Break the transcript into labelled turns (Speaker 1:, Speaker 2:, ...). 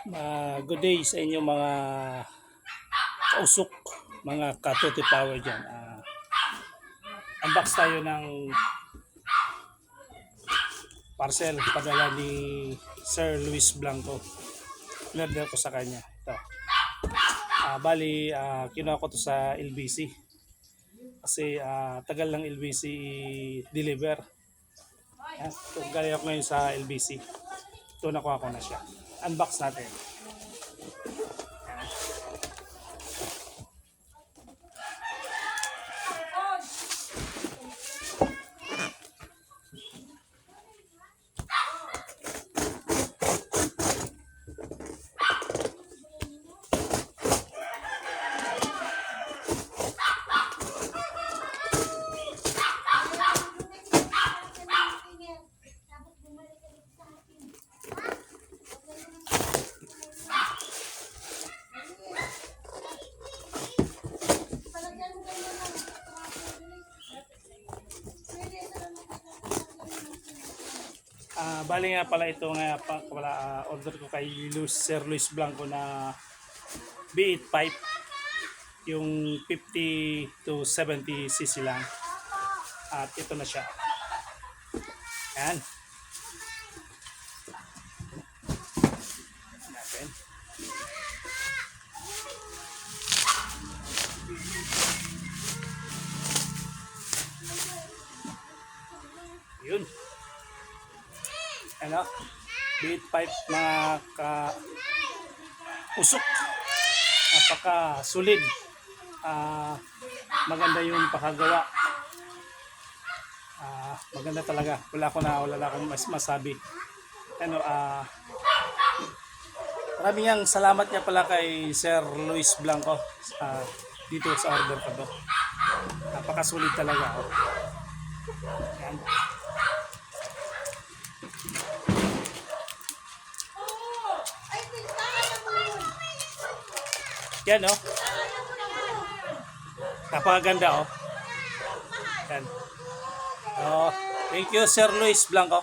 Speaker 1: Good day sa inyo mga kausok, mga katuti power dyan. Unbox tayo ng parcel padala ni Sir Luis Blanco. Inorder ko sa kanya. Ito. Kinuha ko to sa LBC. Kasi tagal ng LBC deliver. Galing ako ngayon sa LBC. Ito, nakuha ko na siya. Unbox natin. Bali nga pala ito nga order ko kay Sir Luis Blanco na B8 pipe, yung 50 to 70 cc lang, at ito na siya. Yan natin. Yun, ano, B8 pipe na usok, napaka solid, maganda yung pakagawa, maganda talaga. Wala akong masabi. Ano, maraming salamat niya pala kay Sir Luis Blanco dito sa order ko to. Napaka solid talaga. Yan. Yan, oh. Napakaganda, oh. Yan. Oh, thank you Sir Luis Blanco.